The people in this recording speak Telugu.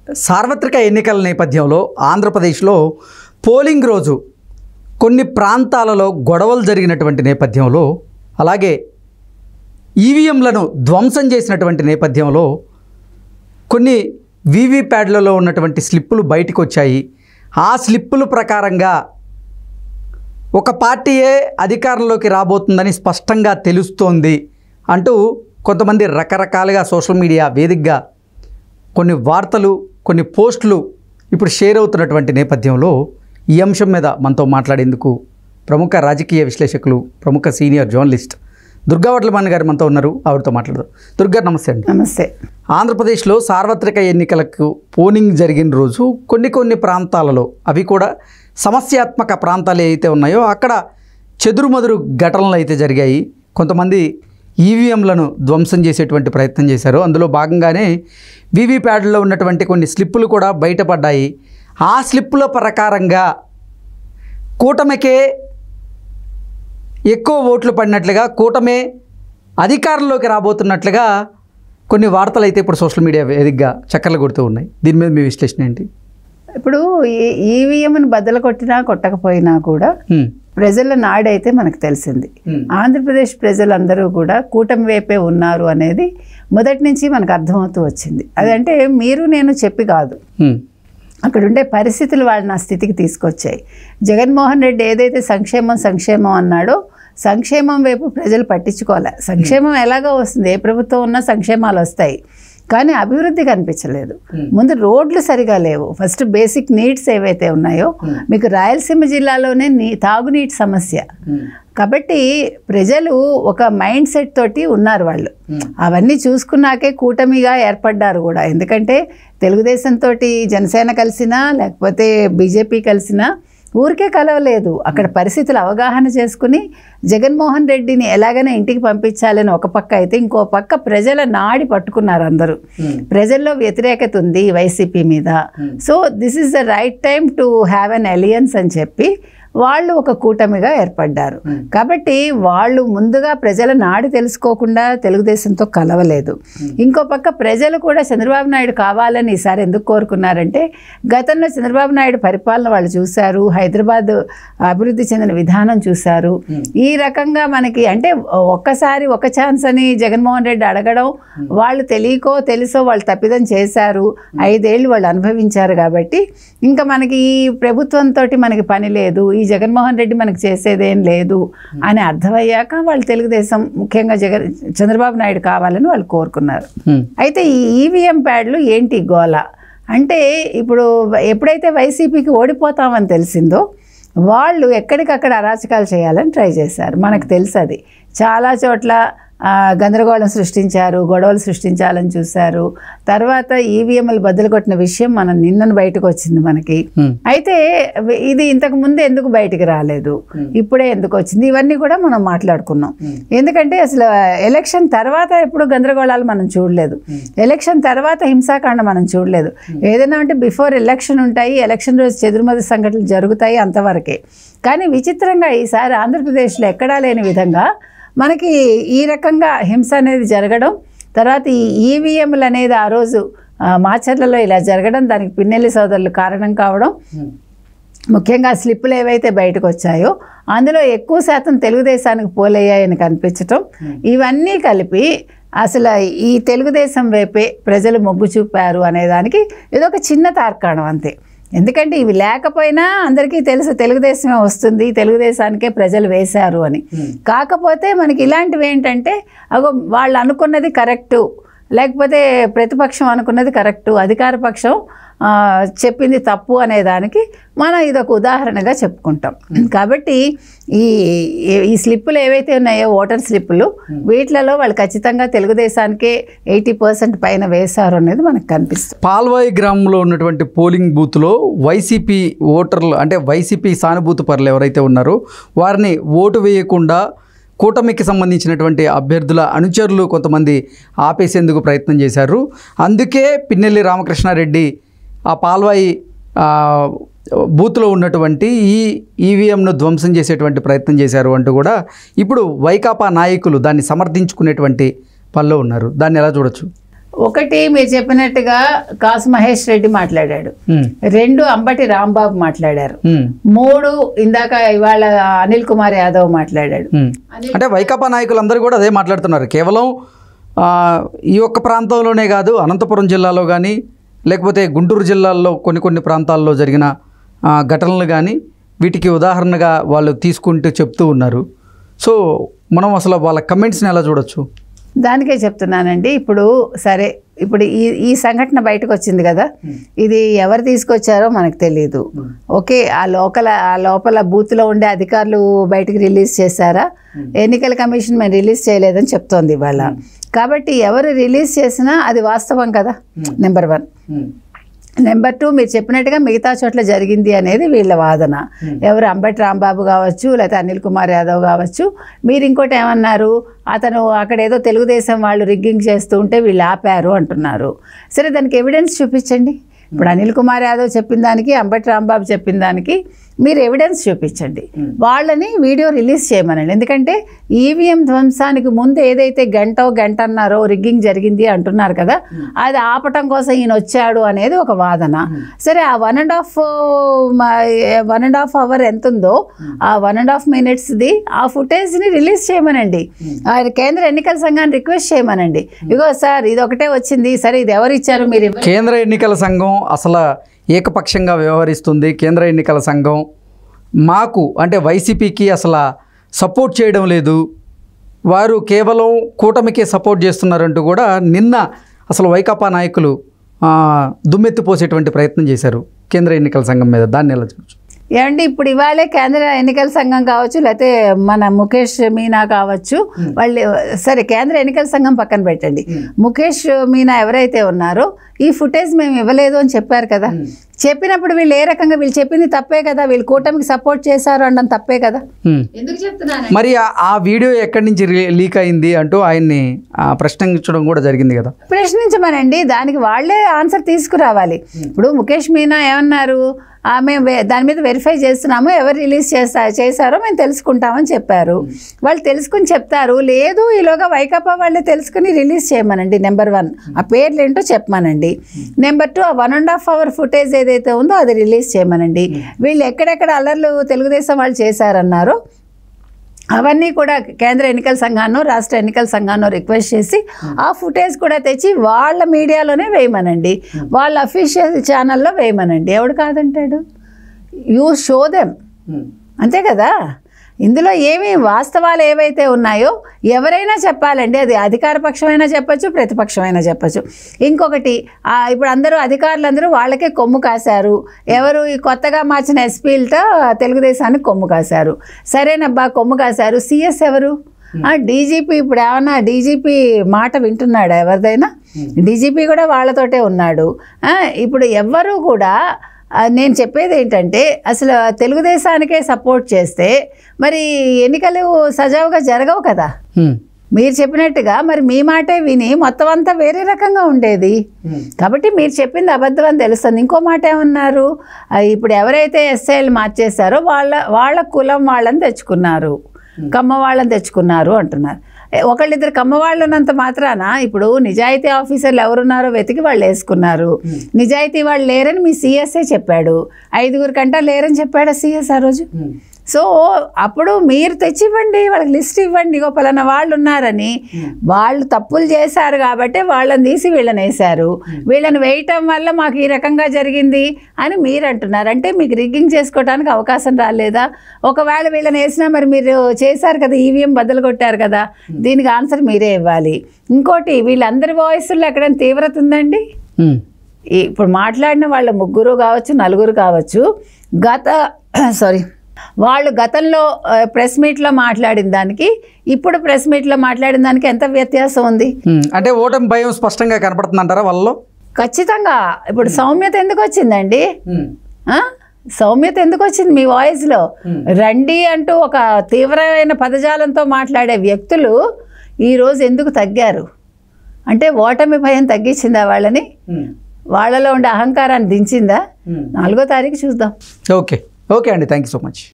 సార్వత్రిక ఎన్నికల నేపథ్యంలో ఆంధ్రప్రదేశ్లో పోలింగ్ రోజు కొన్ని ప్రాంతాలలో గొడవలు జరిగినటువంటి నేపథ్యంలో, అలాగే ఈవీఎంలను ధ్వంసం చేసినటువంటి నేపథ్యంలో కొన్ని వీవీప్యాడ్లలో ఉన్నటువంటి స్లిప్పులు బయటకు వచ్చాయి. ఆ స్లిప్పుల ప్రకారంగా ఒక పార్టీయే అధికారంలోకి రాబోతుందని స్పష్టంగా తెలుస్తోంది అంటూ కొంతమంది రకరకాలుగా సోషల్ మీడియా వేదికగా కొన్ని వార్తలు, కొన్ని పోస్టులు ఇప్పుడు షేర్ అవుతున్నటువంటి నేపథ్యంలో ఈ అంశం మీద మనతో మాట్లాడేందుకు ప్రముఖ రాజకీయ విశ్లేషకులు, ప్రముఖ సీనియర్ జర్నలిస్ట్ దుర్గా వడ్లమాన్ గారు మనతో ఉన్నారు. ఆవిడతో మాట్లాడదాం. దుర్గా, నమస్తే అండి. నమస్తే. ఆంధ్రప్రదేశ్లో సార్వత్రిక ఎన్నికలకు పోలింగ్ జరిగిన రోజు కొన్ని ప్రాంతాలలో, అవి కూడా సమస్యాత్మక ప్రాంతాలు ఏవైతే ఉన్నాయో అక్కడ చెదురుమదురు ఘటనలు అయితే జరిగాయి. కొంతమంది ఈవీఎంలను ధ్వంసం చేసేటువంటి ప్రయత్నం చేశారు. అందులో భాగంగానే వీవీప్యాడ్లో ఉన్నటువంటి కొన్ని స్లిప్పులు కూడా బయటపడ్డాయి. ఆ స్లిప్పుల ప్రకారంగా కూటమికే ఎక్కువ ఓట్లు పడినట్లుగా, కూటమే అధికారంలోకి రాబోతున్నట్లుగా కొన్ని వార్తలు అయితే ఇప్పుడు సోషల్ మీడియా వేదికగా చక్కర్లు కొడుతూ ఉన్నాయి. దీని మీద మీ విశ్లేషణ ఏంటి? ఇప్పుడు ఈవీఎంను బద్దలు కొట్టినా కొట్టకపోయినా కూడా ప్రజల నాడైతే మనకు తెలిసింది. ఆంధ్రప్రదేశ్ ప్రజలందరూ కూడా కూటమి వైపే ఉన్నారు అనేది మొదటి నుంచి మనకు అర్థమవుతూ వచ్చింది. అదంటే మీరు నేను చెప్పి కాదు, అక్కడ ఉండే పరిస్థితులు వాళ్ళని ఆ స్థితికి తీసుకొచ్చాయి. జగన్మోహన్ రెడ్డి ఏదైతే సంక్షేమం అన్నాడో, సంక్షేమం వైపు ప్రజలు పట్టించుకోలే. సంక్షేమం ఎలాగో వస్తుంది, ఏ ప్రభుత్వం ఉన్నా సంక్షేమాలు వస్తాయి, కానీ అభివృద్ధి కనిపించలేదు. ముందు రోడ్లు సరిగా లేవు. ఫస్ట్ బేసిక్ నీడ్స్ ఏవైతే ఉన్నాయో, మీకు రాయలసీమ జిల్లాలోనే తాగునీటి సమస్య. కాబట్టి ప్రజలు ఒక మైండ్ సెట్ తోటి ఉన్నారు వాళ్ళు. అవన్నీ చూసుకున్నాకే కూటమిగా ఏర్పడ్డారు కూడా. ఎందుకంటే తెలుగుదేశంతో జనసేన కలిసినా లేకపోతే బీజేపీ కలిసినా ఊరికే కలవలేదు. అక్కడ పరిస్థితులు అవగాహన చేసుకుని జగన్మోహన్ రెడ్డిని ఎలాగైనా ఇంటికి పంపించాలని ఒక పక్క అయితే, ఇంకో పక్క ప్రజల నాడి పట్టుకున్నారు అందరూ. ప్రజల్లో వ్యతిరేకత ఉంది వైసీపీ మీద. So this is the right time to have an alliance అని చెప్పి వాళ్ళు ఒక కూటమిగా ఏర్పడ్డారు. కాబట్టి వాళ్ళు ముందుగా ప్రజల నాడి తెలుసుకోకుండా తెలుగుదేశంతో కలవలేదు. ఇంకో పక్క ప్రజలు కూడా చంద్రబాబు నాయుడు కావాలని ఈసారి ఎందుకు కోరుకున్నారంటే, గతంలో చంద్రబాబు నాయుడు పరిపాలన వాళ్ళు చూశారు, హైదరాబాద్ అభివృద్ధి చెందిన విధానం చూశారు. ఈ రకంగా మనకి అంటే ఒక్కసారి ఒక ఛాన్స్ అని జగన్మోహన్ రెడ్డి అడగడం, వాళ్ళు తెలియకో తెలుసో వాళ్ళు తప్పిదం చేశారు. 5 ఏళ్ళు వాళ్ళు అనుభవించారు. కాబట్టి ఇంకా మనకి ఈ ప్రభుత్వంతో మనకి పని లేదు, ఈ జగన్మోహన్ రెడ్డి మనకు చేసేదేం లేదు అని అర్థమయ్యాక వాళ్ళు తెలుగుదేశం, ముఖ్యంగా చంద్రబాబు నాయుడు కావాలని వాళ్ళు కోరుకున్నారు. అయితే ఈ ఈవీఎం ప్యాడ్లు ఏంటి గోల అంటే, ఇప్పుడు ఎప్పుడైతే వైసీపీకి ఓడిపోతామని తెలిసిందో వాళ్ళు ఎక్కడికక్కడ అరాచకాలు చేయాలని ట్రై చేశారు. మనకు తెలుసు అది. చాలా చోట్ల గందరగోళం సృష్టించారు, గొడవలు సృష్టించాలని చూశారు. తర్వాత ఈవీఎంలు బద్దలు కొట్టిన విషయం మనం నిన్నను బయటకు వచ్చింది మనకి. అయితే ఇది ఇంతకు ముందు ఎందుకు బయటికి రాలేదు, ఇప్పుడే ఎందుకు వచ్చింది, ఇవన్నీ కూడా మనం మాట్లాడుకున్నాం. ఎందుకంటే అసలు ఎలక్షన్ తర్వాత ఎప్పుడు గందరగోళాలు మనం చూడలేదు, ఎలక్షన్ తర్వాత హింసాకాండ మనం చూడలేదు. ఏదైనా అంటే బిఫోర్ ఎలక్షన్ ఉంటాయి, ఎలక్షన్ రోజు చెదురుమదురు సంఘటనలు జరుగుతాయి, అంతవరకే. కానీ విచిత్రంగా ఈసారి ఆంధ్రప్రదేశ్లో ఎక్కడా లేని విధంగా మనకి ఈ రకంగా హింస అనేది జరగడం, తర్వాత ఈ ఈవీఎంలు అనేది ఆ రోజు మాచర్లలో ఇలా జరగడం, దానికి పిన్నెల్లి సోదరులు కారణం కావడం, ముఖ్యంగా స్లిప్పులు ఏవైతే బయటకు వచ్చాయో అందులో ఎక్కువ శాతం తెలుగుదేశానికి పోలయ్యాయని కనిపించటం, ఇవన్నీ కలిపి అసలు ఈ తెలుగుదేశం వైపే ప్రజలు మొగ్గు చూపారు అనేదానికి ఏదో ఒక చిన్న తార్కాణం అంతే. ఎందుకంటే ఇవి లేకపోయినా అందరికీ తెలుసు తెలుగుదేశమే వస్తుంది, తెలుగుదేశానికే ప్రజలు వేశారు అని. కాకపోతే మనకి ఇలాంటివి ఏంటంటే, అగో వాళ్ళు అనుకున్నది కరెక్టు, లేకపోతే ప్రతిపక్షం అనుకున్నది కరెక్టు, అధికార పక్షం చెప్పింది తప్పు అనేదానికి మనం ఇదొక ఉదాహరణగా చెప్పుకుంటాం. కాబట్టి ఈ స్లిప్పులు ఏవైతే ఉన్నాయో, ఓటర్ స్లిప్పులు, వీటిలలో వాళ్ళు ఖచ్చితంగా తెలుగుదేశానికే 80% పైన వేశారు అనేది మనకు కనిపిస్తుంది. పాల్వాయి గ్రామంలో ఉన్నటువంటి పోలింగ్ బూత్లో వైసీపీ ఓటర్లు, అంటే వైసీపీ సానుభూతి పరులు ఎవరైతే ఉన్నారో వారిని ఓటు వేయకుండా కూటమికి సంబంధించినటువంటి అభ్యర్థుల అనుచరులు కొంతమంది ఆపేసేందుకు ప్రయత్నం చేశారు. అందుకే పిన్నెల్లి రామకృష్ణారెడ్డి ఆ పాల్వాయి బూత్లో ఉన్నటువంటి ఈ ఈవీఎంను ధ్వంసం చేసేటువంటి ప్రయత్నం చేశారు అంటూ కూడా ఇప్పుడు వైకాపా నాయకులు దాన్ని సమర్థించుకునేటువంటి పనిలో ఉన్నారు. దాన్ని ఎలా చూడొచ్చు? ఒకటి మీరు చెప్పినట్టుగా కాసు మహేష్ రెడ్డి మాట్లాడాడు, 2 అంబటి రాంబాబు మాట్లాడారు, 3 ఇందాక ఇవాళ అనిల్ కుమార్ యాదవ్ మాట్లాడాడు. అంటే వైకాపా నాయకులందరూ కూడా అదే మాట్లాడుతున్నారు. కేవలం ఈ ఒక్క ప్రాంతంలోనే కాదు, అనంతపురం జిల్లాలో కానీ లేకపోతే గుంటూరు జిల్లాల్లో కొన్ని ప్రాంతాల్లో జరిగిన ఘటనలు కానీ వీటికి ఉదాహరణగా వాళ్ళు తీసుకుంటూ చెప్తూ ఉన్నారు. సో మనం అసలు వాళ్ళ కమెంట్స్ని ఎలా చూడొచ్చు? దానికే చెప్తున్నానండి. ఇప్పుడు సరే, ఇప్పుడు ఈ సంఘటన బయటకు వచ్చింది కదా, ఇది ఎవరు తీసుకొచ్చారో మనకు తెలియదు. ఓకే, ఆ లోపల బూత్లో ఉండే అధికారులు బయటకు రిలీజ్ చేశారా? ఎన్నికల కమిషన్ మేము రిలీజ్ చేయలేదని చెప్తోంది ఇవాళ. కాబట్టి ఎవరు రిలీజ్ చేసినా అది వాస్తవం కదా, నెంబర్ 1. నెంబర్ 2, మీరు చెప్పినట్టుగా మిగతా చోట్ల జరిగింది అనేది వీళ్ళ వాదన. ఎవరు అంబటి రాంబాబు కావచ్చు, లేకపోతే అనిల్ కుమార్ యాదవ్ కావచ్చు. మీరు ఇంకోటి ఏమన్నారు, అతను అక్కడ ఏదో తెలుగుదేశం వాళ్ళు రిగ్గింగ్ చేస్తూ ఉంటే వీళ్ళు ఆపారు అంటున్నారు. సరే, దానికి ఎవిడెన్స్ చూపించండి. ఇప్పుడు అనిల్ కుమార్ యాదవ్ చెప్పిన దానికి, అంబటి రాంబాబు చెప్పిన దానికి మీరు ఎవిడెన్స్ చూపించండి. వాళ్ళని వీడియో రిలీజ్ చేయమనండి. ఎందుకంటే ఈవీఎం ధ్వంసానికి ముందు ఏదైతే గంటన్నరో రిగ్గింగ్ జరిగింది అంటున్నారు కదా, అది ఆపటం కోసం ఈయన వచ్చాడు అనేది ఒక వాదన. సరే, ఆ 1.5 అవర్ ఎంత ఉందో ఆ 1.5 మినిట్స్ది ఆ ఫుటేజ్ని రిలీజ్ చేయమనండి. కేంద్ర ఎన్నికల సంఘాన్ని రిక్వెస్ట్ చేయమనండి. ఇగో సార్, ఇది ఒకటే వచ్చింది, సరే ఇది ఎవరు ఇచ్చారు మీరు? కేంద్ర ఎన్నికల సంఘం అసలు ఏకపక్షంగా వ్యవహరిస్తుంది. కేంద్ర ఎన్నికల సంఘం మాకు అంటే వైసీపీకి అసలు సపోర్ట్ చేయడం లేదు, వారు కేవలం కూటమికే సపోర్ట్ చేస్తున్నారంటూ కూడా నిన్న అసలు వైకాపా నాయకులు దుమ్మెత్తిపోసేటువంటి ప్రయత్నం చేశారు కేంద్ర ఎన్నికల సంఘం మీద. దాన్ని ఎలా చూడొచ్చు? ఏమంటే ఇప్పుడు ఇవాళే కేంద్ర ఎన్నికల సంఘం కావచ్చు, లేకపోతే మన ముఖేష్ మీనా కావచ్చు, వాళ్ళు సరే కేంద్ర ఎన్నికల సంఘం పక్కన పెట్టండి, ముఖేష్ మీనా ఎవరైతే ఉన్నారో ఈ ఫుటేజ్ మేము ఇవ్వలేదు అని చెప్పారు కదా. చెప్పినప్పుడు వీళ్ళు ఏ రకంగా, వీళ్ళు చెప్పింది తప్పే కదా, వీళ్ళు కూటమికి సపోర్ట్ చేశారు అనడం తప్పే కదా. ఎందుకు చెప్తున్నారు మరి ఆ వీడియో ఎక్కడి నుంచి లీక్ అయింది అంటూ ఆయన్ని ప్రశ్నించడం కూడా జరిగింది కదా. ప్రశ్నించమనండి, దానికి వాళ్ళే ఆన్సర్ తీసుకురావాలి. ఇప్పుడు ముఖేష్ మీనా ఏమన్నారు, మేము దాని మీద వెరిఫై చేస్తున్నాము, ఎవరు రిలీజ్ చేశారో మేము తెలుసుకుంటామని చెప్పారు. వాళ్ళు తెలుసుకుని చెప్తారు, లేదు ఈలోగా వైకాపా వాళ్ళే తెలుసుకుని రిలీజ్ చేయమనండి. నెంబర్ 1 ఆ పేర్లు ఏంటో చెప్పమనండి. నెంబర్ 2 ఆ 1.5 అవర్ ఫుటేజ్ ఏదైతే ఉందో అది రిలీజ్ చేయమనండి. వీళ్ళు ఎక్కడెక్కడ అల్లర్లు తెలుగుదేశం వాళ్ళు చేశారన్నారో అవన్నీ కూడా కేంద్ర ఎన్నికల సంఘాన్నో రాష్ట్ర ఎన్నికల సంఘాన్నో రిక్వెస్ట్ చేసి ఆ ఫుటేజ్ కూడా తెచ్చి వాళ్ళ మీడియాలోనే వేయమనండి, వాళ్ళ అఫీషియల్ ఛానల్లో వేయమనండి. ఎవడు కాదంటాడు? యూ షో దెమ్, అంతే కదా. ఇందులో ఏమి వాస్తవాలు ఏవైతే ఉన్నాయో ఎవరైనా చెప్పాలండి. అది అధికార పక్షమైనా చెప్పచ్చు, ప్రతిపక్షమైనా చెప్పచ్చు. ఇంకొకటి, ఇప్పుడు అందరూ అధికారులందరూ వాళ్ళకే కొమ్ము కాశారు. ఎవరు ఈ కొత్తగా మార్చిన ఎస్పీలతో తెలుగుదేశానికి కొమ్ము కాశారు. సరేనబ్బా, కొమ్ము కాశారు. సిఎస్ ఎవరు? డీజీపీ. ఇప్పుడు ఏమన్నా డీజీపీ మాట వింటున్నాడా ఎవరిదైనా? డీజీపీ కూడా వాళ్ళతోటే ఉన్నాడు. ఇప్పుడు ఎవ్వరూ కూడా, నేను చెప్పేది ఏంటంటే, అసలు తెలుగుదేశానికే సపోర్ట్ చేస్తే మరి ఎన్నికలు సజావుగా జరగవు కదా. మీరు చెప్పినట్టుగా మరి మీ మాటే విని మొత్తం అంతా వేరే రకంగా ఉండేది. కాబట్టి మీరు చెప్పింది అబద్ధం అని తెలుస్తుంది. ఇంకో మాట ఏమన్నారు, ఇప్పుడు ఎవరైతే ఎస్ఐలు మార్చేశారో వాళ్ళ కులం వాళ్ళని తెచ్చుకున్నారు, కమ్మ వాళ్ళని తెచ్చుకున్నారు అంటున్నారు. ఒకళ్ళిద్దరు కమ్మవాళ్ళు ఉన్నంత మాత్రాన ఇప్పుడు నిజాయితీ ఆఫీసర్లు ఎవరున్నారో వెతికి వాళ్ళు వేసుకున్నారు. నిజాయితీ వాళ్ళు లేరని మీ సిఎస్ఏ చెప్పాడు. 5 కంటా లేరని చెప్పాడా సిఎస్ ఆ రోజు? సో అప్పుడు మీరు తెచ్చివ్వండి, వాళ్ళకి లిస్ట్ ఇవ్వండి, ఇగో పలానా వాళ్ళు ఉన్నారని. వాళ్ళు తప్పులు చేశారు కాబట్టి వాళ్ళని తీసి వీళ్ళని వేశారు. వీళ్ళని వేయటం వల్ల మాకు ఈ రకంగా జరిగింది అని మీరు అంటున్నారు. అంటే మీకు రిగ్గింగ్ చేసుకోవడానికి అవకాశం రాలేదా? ఒకవేళ వీళ్ళని వేసినా మరి మీరు చేశారు కదా, ఈవీఎం బద్దలు కొట్టారు కదా, దీనికి ఆన్సర్ మీరే ఇవ్వాలి. ఇంకోటి, వీళ్ళందరి వాయిస్లో ఎక్కడైనా తీవ్రత ఉందండి? ఇప్పుడు మాట్లాడిన వాళ్ళ 3 కావచ్చు, 4 కావచ్చు, వాళ్ళు గతంలో ప్రెస్ మీట్లో మాట్లాడిన దానికి ఇప్పుడు ప్రెస్ మీట్లో మాట్లాడిన దానికి ఎంత వ్యత్యాసం ఉంది? అంటే ఓటమి భయం స్పష్టంగా కనపడుతుంది అంటారా వాళ్ళలో? ఖచ్చితంగా. ఇప్పుడు సౌమ్యత ఎందుకు వచ్చిందండి? సౌమ్యత ఎందుకు వచ్చింది మీ వాయిస్లో? రండి అంటూ ఒక తీవ్రమైన పదజాలంతో మాట్లాడే వ్యక్తులు ఈరోజు ఎందుకు తగ్గారు? అంటే ఓటమి భయం తగ్గించిందా వాళ్ళని? వాళ్ళలో ఉండే అహంకారాన్ని దించిందా? 4వ తారీఖు చూద్దాం. ఓకే అండి, థ్యాంక్ యూ సో మచ్.